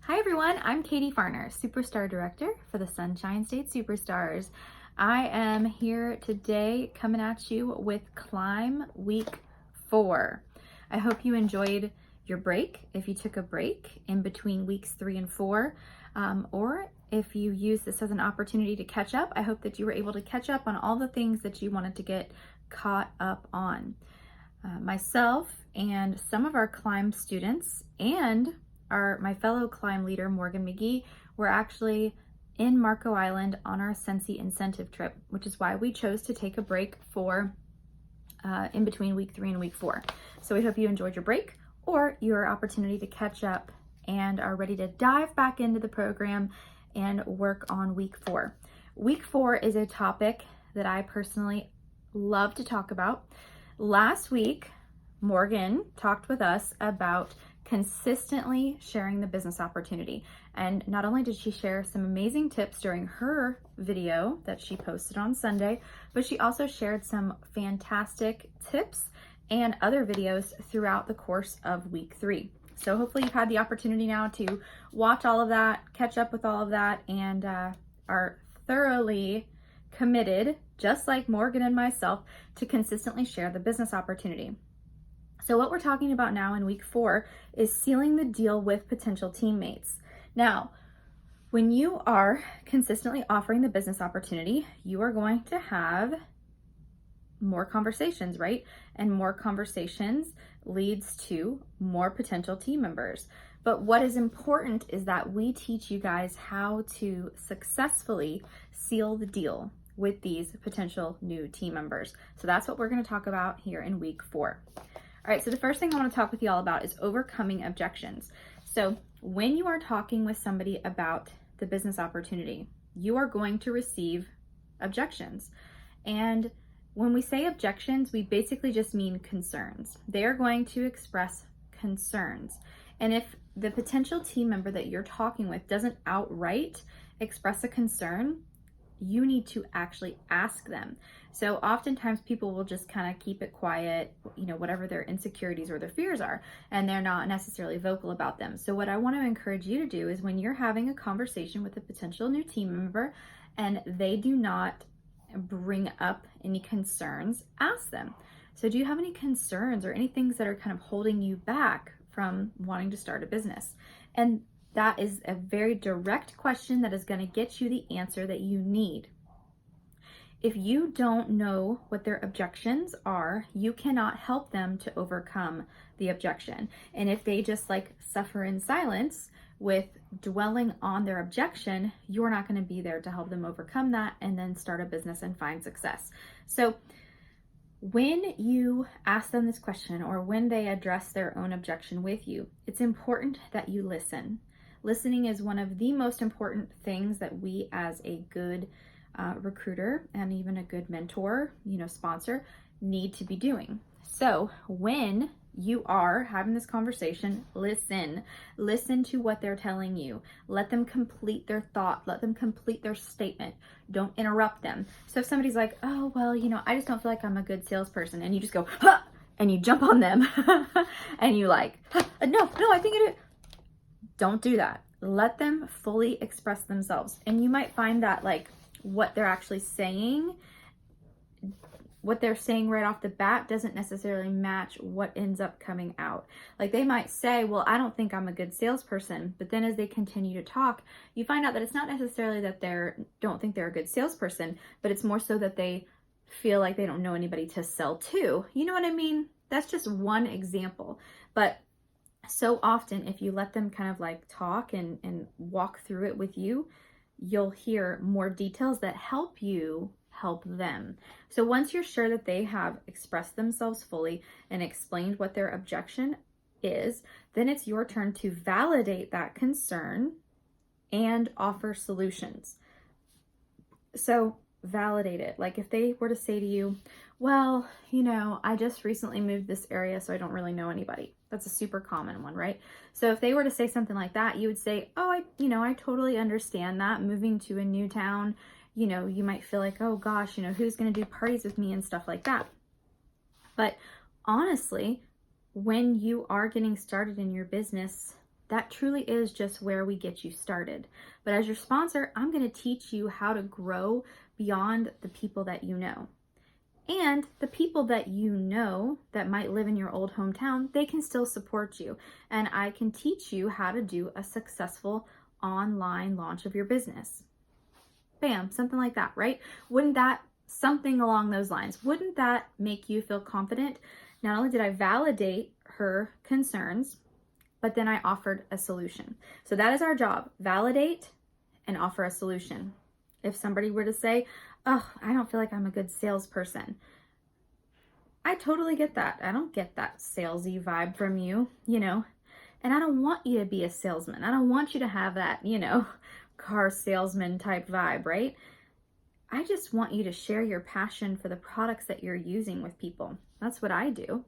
Hi everyone, I'm Katie Farner, Superstar Director for the Sunshine State Superstars. I am here today coming at you with Climb Week 4. I hope you enjoyed your break, if you took a break in between weeks 3 and 4, or if you use this as an opportunity to catch up. I hope that you were able to catch up on all the things that you wanted to get caught up on. Myself and some of our Climb students and my fellow Climb leader, Morgan McGee, were actually in Marco Island on our Sensi incentive trip, which is why we chose to take a break for in between week 3 and week 4. So we hope you enjoyed your break or your opportunity to catch up and are ready to dive back into the program and work on week 4. Week 4 is a topic that I personally love to talk about. Last week, Morgan talked with us about consistently sharing the business opportunity. And not only did she share some amazing tips during her video that she posted on Sunday, but she also shared some fantastic tips and other videos throughout the course of week 3. So hopefully you've had the opportunity now to watch all of that, catch up with all of that, and are thoroughly committed, just like Morgan and myself, to consistently share the business opportunity. So what we're talking about now in week 4 is sealing the deal with potential teammates. Now, when you are consistently offering the business opportunity, you are going to have more conversations, right? And more conversations leads to more potential team members. But what is important is that we teach you guys how to successfully seal the deal with these potential new team members. So that's what we're going to talk about here in week 4. All right, so the first thing I want to talk with you all about is overcoming objections. So when you are talking with somebody about the business opportunity, you are going to receive objections. And when we say objections, we basically just mean concerns. They are going to express concerns. And if the potential team member that you're talking with doesn't outright express a concern, you need to actually ask them. So oftentimes people will just kind of keep it quiet, whatever their insecurities or their fears are, and they're not necessarily vocal about them. So what I want to encourage you to do is when you're having a conversation with a potential new team member and they do not bring up any concerns, ask them. So do you have any concerns or any things that are kind of holding you back from wanting to start a business? And that is a very direct question that is going to get you the answer that you need. If you don't know what their objections are, you cannot help them to overcome the objection. And if they just suffer in silence with dwelling on their objection, you're not going to be there to help them overcome that and then start a business and find success. So when you ask them this question or when they address their own objection with you, it's important that you listen. Listening is one of the most important things that we as a good recruiter and even a good mentor, sponsor, need to be doing. So when you are having this conversation, listen to what they're telling you. Let them complete their thought. Let them complete their statement. Don't interrupt them. So if somebody's like, oh, well, I just don't feel like I'm a good salesperson, and you just go, ha! And you jump on them and you no, I think it is. Don't do that. Let them fully express themselves. And you might find that what they're actually saying, what they're saying right off the bat doesn't necessarily match what ends up coming out. They might say, well, I don't think I'm a good salesperson. But then as they continue to talk, you find out that it's not necessarily that they don't think they're a good salesperson, but it's more so that they feel like they don't know anybody to sell to. You know what I mean? That's just one example. But so often, if you let them kind of talk and walk through it with you, you'll hear more details that help you help them. So once you're sure that they have expressed themselves fully and explained what their objection is, then it's your turn to validate that concern and offer solutions. So validate it. If they were to say to you, well, I just recently moved this area, so I don't really know anybody. That's a super common one, right? So if they were to say something like that, you would say, oh, I totally understand that. Moving to a new town, you might feel like, oh gosh, who's going to do parties with me and stuff like that. But honestly, when you are getting started in your business, That truly is just where we get you started. But as your sponsor, I'm going to teach you how to grow beyond the people that you know. And the people that you know that might live in your old hometown, they can still support you. And I can teach you how to do a successful online launch of your business. Bam, something like that, right? Wouldn't that, something along those lines, wouldn't that make you feel confident? Not only did I validate her concerns, but then I offered a solution. So that is our job, validate and offer a solution. If somebody were to say, oh, I don't feel like I'm a good salesperson, I totally get that. I don't get that salesy vibe from you, and I don't want you to be a salesman. I don't want you to have that, car salesman type vibe, right? I just want you to share your passion for the products that you're using with people. That's what I do.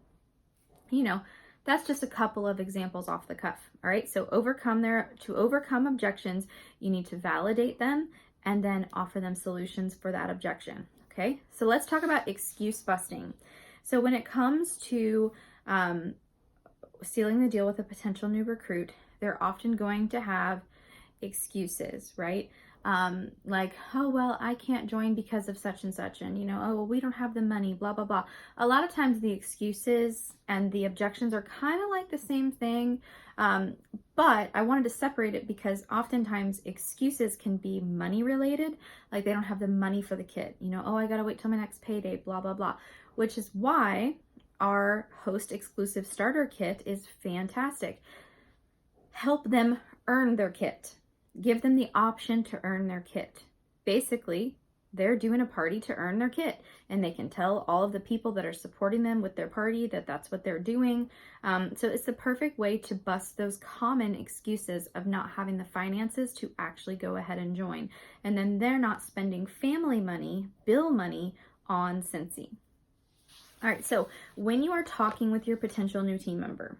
That's just a couple of examples off the cuff. All right. So to overcome objections, you need to validate them and then offer them solutions for that objection. Okay. So let's talk about excuse busting. So when it comes to sealing the deal with a potential new recruit, they're often going to have excuses, right? Like, oh, well, I can't join because of such and such. And, oh, well, we don't have the money, blah, blah, blah. A lot of times the excuses and the objections are kind of like the same thing. But I wanted to separate it because oftentimes excuses can be money related. Like they don't have the money for the kid, oh, I got to wait till my next payday, blah, blah, blah, which is why our host exclusive starter kit is fantastic. Help them earn their kit. Give them the option to earn their kit. Basically, they're doing a party to earn their kit, and they can tell all of the people that are supporting them with their party that that's what they're doing. So it's the perfect way to bust those common excuses of not having the finances to actually go ahead and join. And then they're not spending family money, bill money on Cincy. All right, so when you are talking with your potential new team member,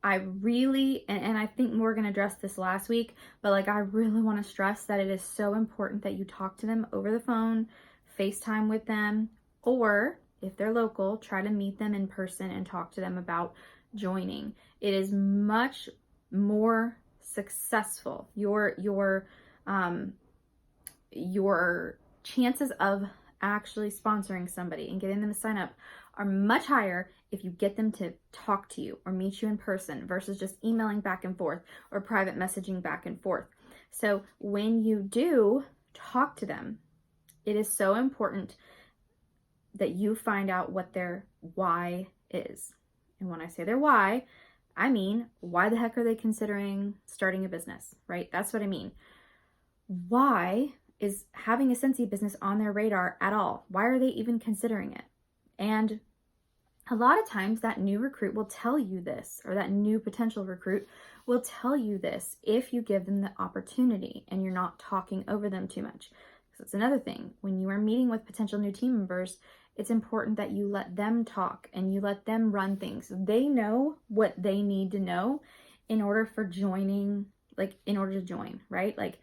I really, and I think Morgan addressed this last week, but I really want to stress that it is so important that you talk to them over the phone, FaceTime with them, or if they're local, try to meet them in person and talk to them about joining. It is much more successful. Your chances of actually sponsoring somebody and getting them to sign up are much higher if you get them to talk to you or meet you in person versus just emailing back and forth or private messaging back and forth. So when you do talk to them, it is so important that you find out what their why is. And when I say their why, I mean, why the heck are they considering starting a business, right? That's what I mean. Why is having a Cincy business on their radar at all? Why are they even considering it? And a lot of times that new recruit will tell you this, or that new potential recruit will tell you this if you give them the opportunity and you're not talking over them too much. So it's another thing. When you are meeting with potential new team members, it's important that you let them talk and you let them run things. They know what they need to know in order for joining, in order to join, right?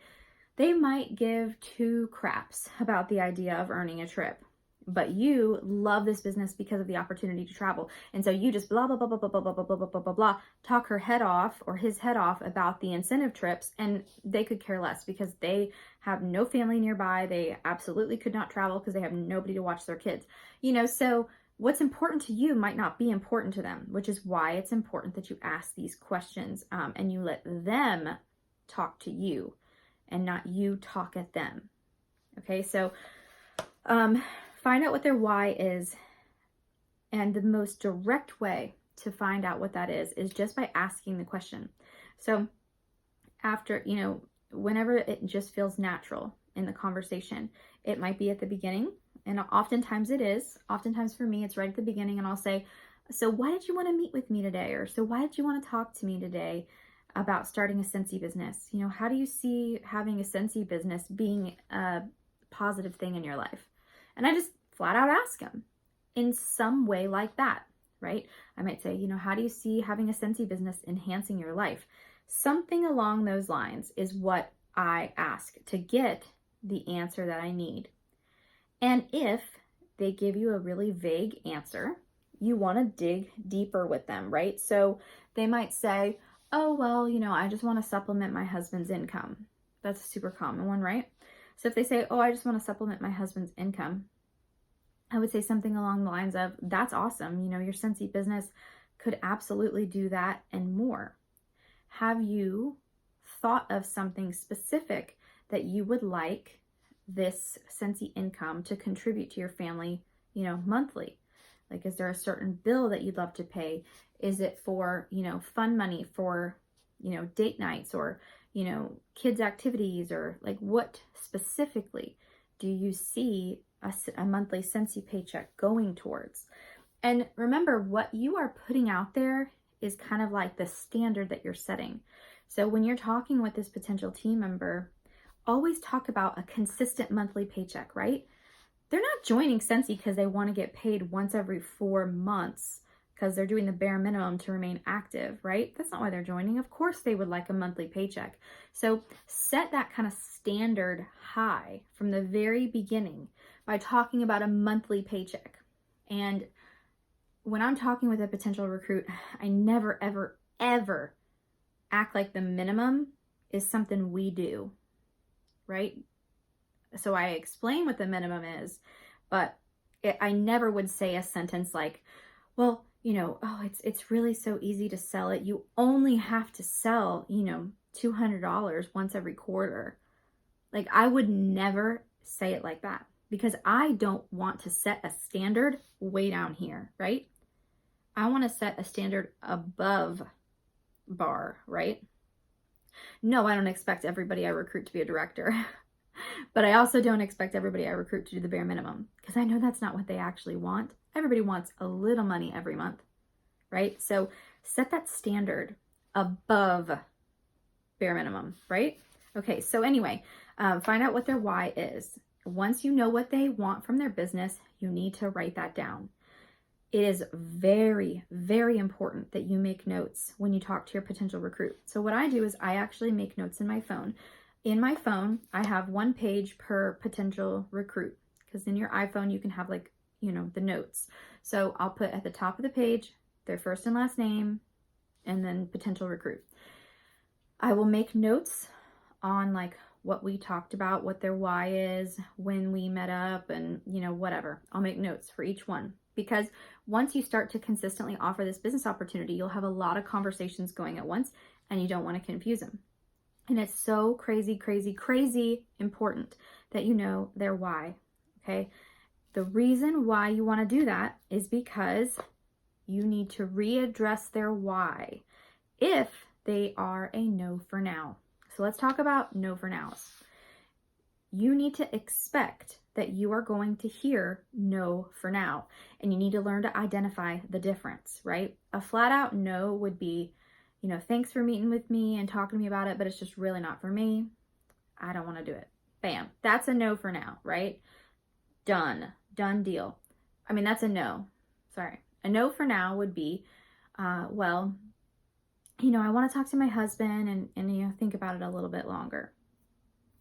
They might give two craps about the idea of earning a trip, but you love this business because of the opportunity to travel. And so you just blah, blah, blah, blah, blah, blah, blah, blah, blah, blah, blah, blah, talk her head off or his head off about the incentive trips, and they could care less because they have no family nearby. They absolutely could not travel because they have nobody to watch their kids. So what's important to you might not be important to them, which is why it's important that you ask these questions and you let them talk to you and not you talk at them. Okay, so find out what their why is. And the most direct way to find out what that is just by asking the question. So after, whenever it just feels natural in the conversation, it might be at the beginning. And oftentimes it is. Oftentimes for me, it's right at the beginning. And I'll say, so why did you want to meet with me today? Or so why did you want to talk to me today about starting a Cincy business? How do you see having a Cincy business being a positive thing in your life? And I just flat out ask them in some way like that, right? I might say, how do you see having a Cincy business enhancing your life? Something along those lines is what I ask to get the answer that I need. And if they give you a really vague answer, you want to dig deeper with them, right? So they might say, oh, well, I just want to supplement my husband's income. That's a super common one, right? So if they say, oh, I just want to supplement my husband's income, I would say something along the lines of, that's awesome. Your Scentsy business could absolutely do that and more. Have you thought of something specific that you would like this Scentsy income to contribute to your family, monthly? Like, is there a certain bill that you'd love to pay? Is it for, fun money for, date nights or, kids' activities, or like what specifically do you see a monthly Scentsy paycheck going towards? And remember, what you are putting out there is kind of like the standard that you're setting. So when you're talking with this potential team member, always talk about a consistent monthly paycheck, right? They're not joining Scentsy because they want to get paid once every 4 months because they're doing the bare minimum to remain active, right? That's not why they're joining. Of course they would like a monthly paycheck. So set that kind of standard high from the very beginning by talking about a monthly paycheck. And when I'm talking with a potential recruit, I never, ever, ever act like the minimum is something we do, right? So I explain what the minimum is, but I never would say a sentence like, well, oh, it's really so easy to sell it. You only have to sell, $200 once every quarter. Like, I would never say it like that because I don't want to set a standard way down here, right? I want to set a standard above bar, right? No, I don't expect everybody I recruit to be a director. But I also don't expect everybody I recruit to do the bare minimum because I know that's not what they actually want. Everybody wants a little money every month, right? So set that standard above bare minimum, right? Okay, so anyway, find out what their why is. Once you know what they want from their business, you need to write that down. It is very, very important that you make notes when you talk to your potential recruit. So what I do is I actually make notes in my phone. In my phone, I have 1 page per potential recruit because in your iPhone, you can have the notes. So I'll put at the top of the page their first and last name and then potential recruit. I will make notes on what we talked about, what their why is, when we met up, and whatever. I'll make notes for each one because once you start to consistently offer this business opportunity, you'll have a lot of conversations going at once and you don't want to confuse them. And it's so crazy, crazy, crazy important that you know their why, okay? The reason why you want to do that is because you need to readdress their why if they are a no for now. So let's talk about no for nows. You need to expect that you are going to hear no for now, and you need to learn to identify the difference, right? A flat out no would be, thanks for meeting with me and talking to me about it, but it's just really not for me. I don't want to do it. Bam. That's a no for now, right? Done deal. I mean, that's a no. Sorry. A no for now would be, well, I want to talk to my husband and think about it a little bit longer.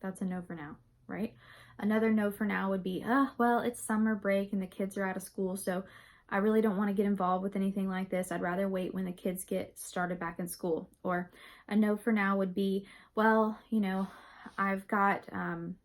That's a no for now, right? Another no for now would be, well, it's summer break and the kids are out of school, so I really don't want to get involved with anything like this. I'd rather wait when the kids get started back in school. Or a no for now would be, well, I've got, I'm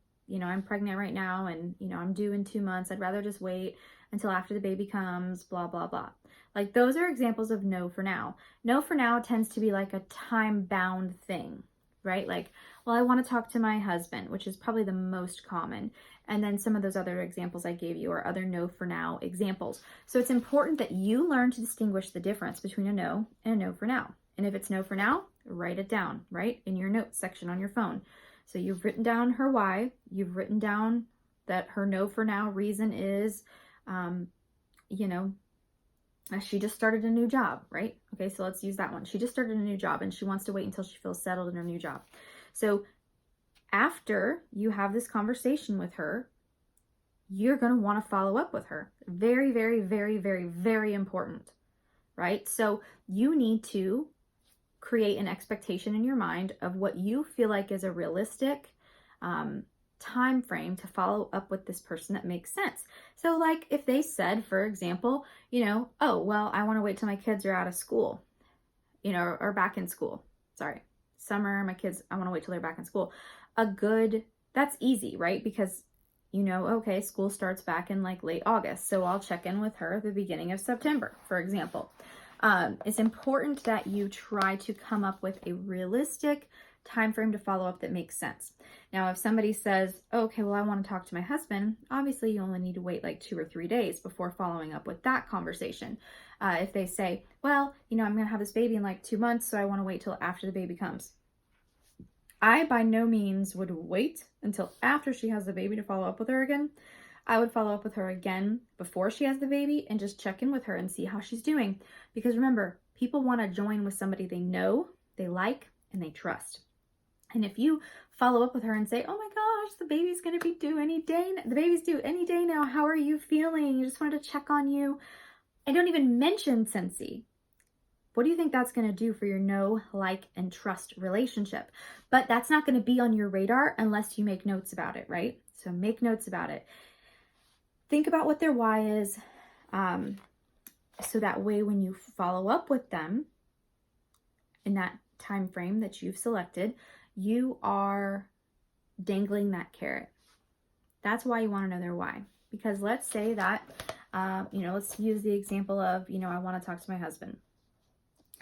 pregnant right now and, I'm due in 2 months. I'd rather just wait until after the baby comes, blah, blah, blah. Like, those are examples of no for now. No for now tends to be like a time-bound thing, right? Like, well, I want to talk to my husband, which is probably the most common. And then some of those other examples I gave you are other no for now examples. So it's important that you learn to distinguish the difference between a no and a no for now. And if it's no for now, write it down, right? In your notes section on your phone. So you've written down her why. You've written down that her no for now reason is, she just started a new job, right? Okay, so let's use that one. She just started a new job and she wants to wait until she feels settled in her new job. So after you have this conversation with her, you're going to want to follow up with her. Very, very, very, very, very important, right? So you need to create an expectation in your mind of what you feel like is a realistic time frame to follow up with this person that makes sense. So like if they said, for example, oh, well, I want to wait till my kids are out of school, or back in school. summer, my kids, I want to wait till they're back in school. That's easy, right? Because okay, school starts back in like late August. So I'll check in with her at the beginning of September, for example. It's important that you try to come up with a realistic time frame to follow up that makes sense. Now, if somebody says, okay, well, I want to talk to my husband, obviously you only need to wait like 2 or 3 days before following up with that conversation. If they say, well, I'm going to have this baby in like 2 months, so I want to wait till after the baby comes. I by no means would wait until after she has the baby to follow up with her again. I would follow up with her again before she has the baby and just check in with her and see how she's doing. Because remember, people want to join with somebody they know, they like, and they trust. And if you follow up with her and say, oh my gosh, the baby's going to be due any day. The baby's due any day now. How are you feeling? You just wanted to check on you. I don't even mention Scentsy. What do you think that's going to do for your know, like, and trust relationship? But that's not going to be on your radar unless you make notes about it, right? So make notes about it. Think about what their why is, so that way when you follow up with them in that time frame that you've selected, you are dangling that carrot. That's why you want to know their why. Because let's say that, let's use the example of, I want to talk to my husband.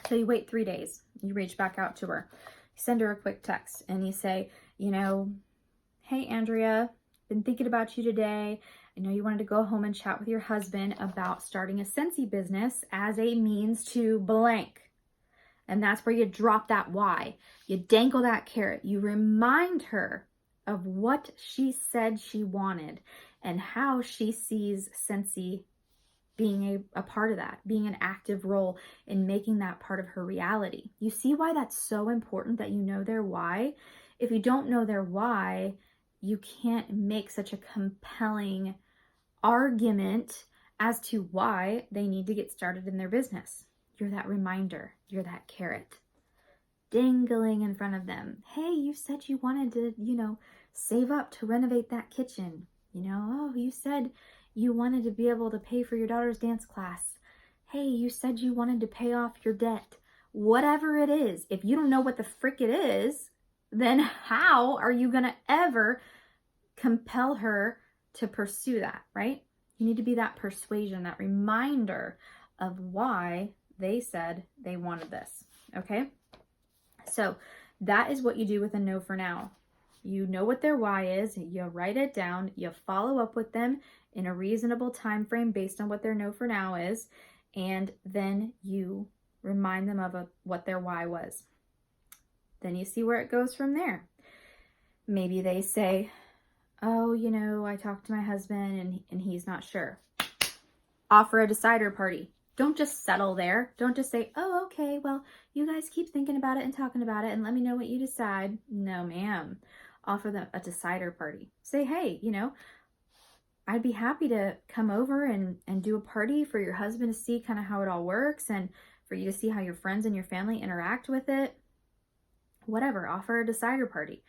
So you wait 3 days, you reach back out to her, you send her a quick text and you say, hey, Andrea, been thinking about you today. I know you wanted to go home and chat with your husband about starting a Scentsy business as a means to blank. And that's where you drop that why. You dangle that carrot. You remind her of what she said she wanted and how she sees Scentsy being a part of that, being an active role in making that part of her reality. You see why that's so important that you know their why? If you don't know their why, you can't make such a compelling argument as to why they need to get started in their business. You're that reminder. You're that carrot dangling in front of them. Hey, you said you wanted to, save up to renovate that kitchen. You said you wanted to be able to pay for your daughter's dance class. Hey, you said you wanted to pay off your debt. Whatever it is, if you don't know what the frick it is, then how are you going to ever compel her to pursue that, right? You need to be that persuasion, that reminder of why they said they wanted this, okay? So that is what you do with a no for now. You know what their why is, you write it down, you follow up with them in a reasonable time frame based on what their no for now is, and then you remind them of what their why was. Then you see where it goes from there. Maybe they say, oh, I talked to my husband and he's not sure. Offer a decider party. Don't just settle there. Don't just say, oh, okay, well, you guys keep thinking about it and talking about it and let me know what you decide. No, ma'am. Offer them a decider party. Say, hey, I'd be happy to come over and do a party for your husband to see kind of how it all works and for you to see how your friends and your family interact with it. Whatever, offer a decider party.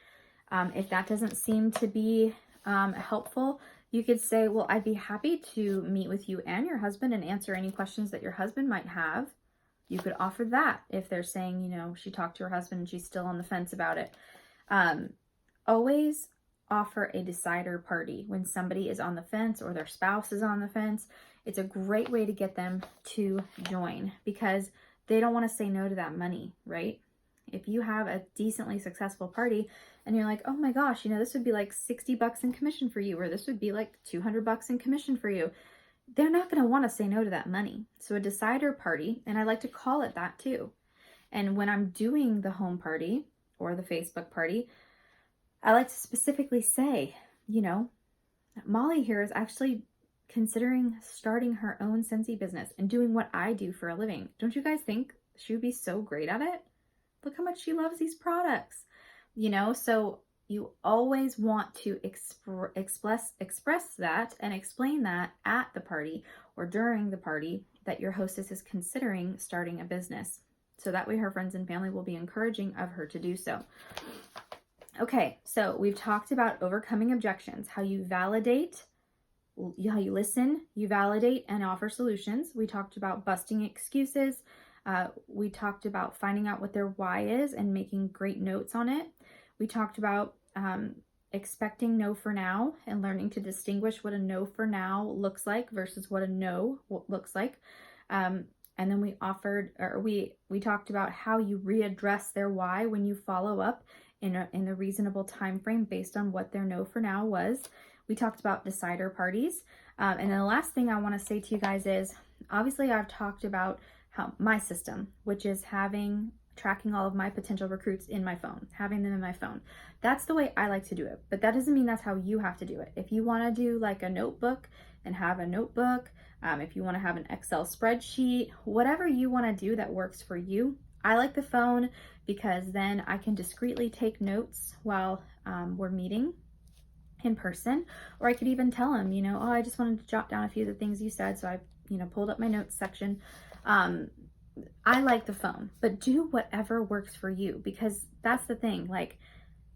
If that doesn't seem to be helpful, you could say, well, I'd be happy to meet with you and your husband and answer any questions that your husband might have. You could offer that if they're saying, she talked to her husband and she's still on the fence about it. Always offer a decider party when somebody is on the fence or their spouse is on the fence. It's a great way to get them to join because they don't want to say no to that money, right? If you have a decently successful party and you're like, oh my gosh, this would be like $60 in commission for you, or this would be like $200 in commission for you, they're not going to want to say no to that money. So a decider party, and I like to call it that too. And when I'm doing the home party or the Facebook party, I like to specifically say, Molly here is actually considering starting her own Scentsy business and doing what I do for a living. Don't you guys think she would be so great at it? Look how much she loves these products, so you always want to express that and explain that at the party or during the party that your hostess is considering starting a business. So that way her friends and family will be encouraging of her to do so. Okay, so we've talked about overcoming objections, how you validate, how you listen, you validate, and offer solutions. We talked about busting excuses, We talked about finding out what their why is and making great notes on it. We talked about expecting no for now and learning to distinguish what a no for now looks like versus what a no looks like. And then we talked about how you readdress their why when you follow up in the reasonable time frame based on what their no for now was. We talked about decider parties. And then the last thing I want to say to you guys is, obviously I've talked about how my system, which is tracking all of my potential recruits in my phone, having them in my phone. That's the way I like to do it, but that doesn't mean that's how you have to do it. If you want to do like a notebook and have a notebook, if you want to have an Excel spreadsheet, whatever you want to do that works for you. I like the phone because then I can discreetly take notes while we're meeting in person, or I could even tell them, oh, I just wanted to jot down a few of the things you said, so I, pulled up my notes section. I like the phone, but do whatever works for you, because that's the thing. Like,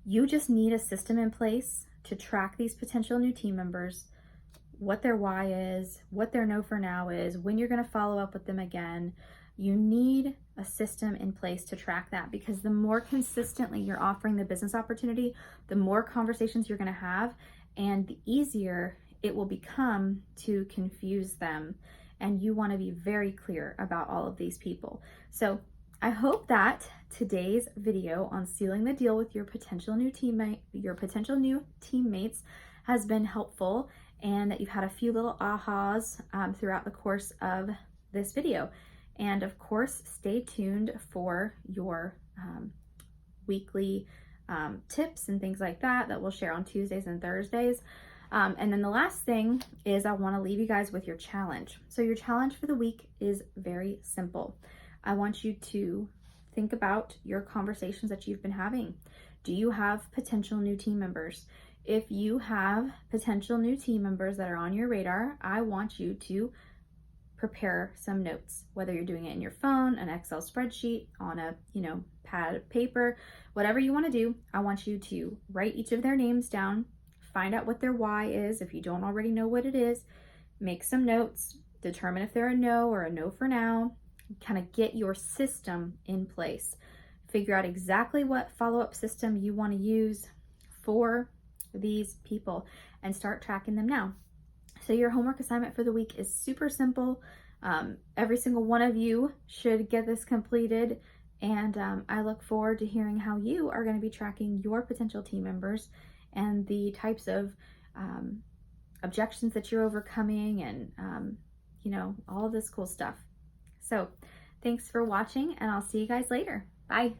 you just need a system in place to track these potential new team members, what their why is, what their no for now is, when you're going to follow up with them again. You need a system in place to track that, because the more consistently you're offering the business opportunity, the more conversations you're going to have, and the easier it will become to confuse them. And you want to be very clear about all of these people. So I hope that today's video on sealing the deal with your potential new teammates has been helpful, and that you've had a few little ahas throughout the course of this video. And of course, stay tuned for your weekly tips and things like that we'll share on Tuesdays and Thursdays. And then the last thing is, I want to leave you guys with your challenge. So your challenge for the week is very simple. I want you to think about your conversations that you've been having. Do you have potential new team members? If you have potential new team members that are on your radar, I want you to prepare some notes, whether you're doing it in your phone, an Excel spreadsheet, on a pad of paper, whatever you want to do. I want you to write each of their names down, find out what their why is if you don't already know what it is, make some notes, determine if they're a no or a no for now, kind of get your system in place. Figure out exactly what follow-up system you want to use for these people and start tracking them now. So your homework assignment for the week is super simple. Every single one of you should get this completed, and I look forward to hearing how you are going to be tracking your potential team members and the types of objections that you're overcoming, and all of this cool stuff. So thanks for watching, and I'll see you guys later. Bye.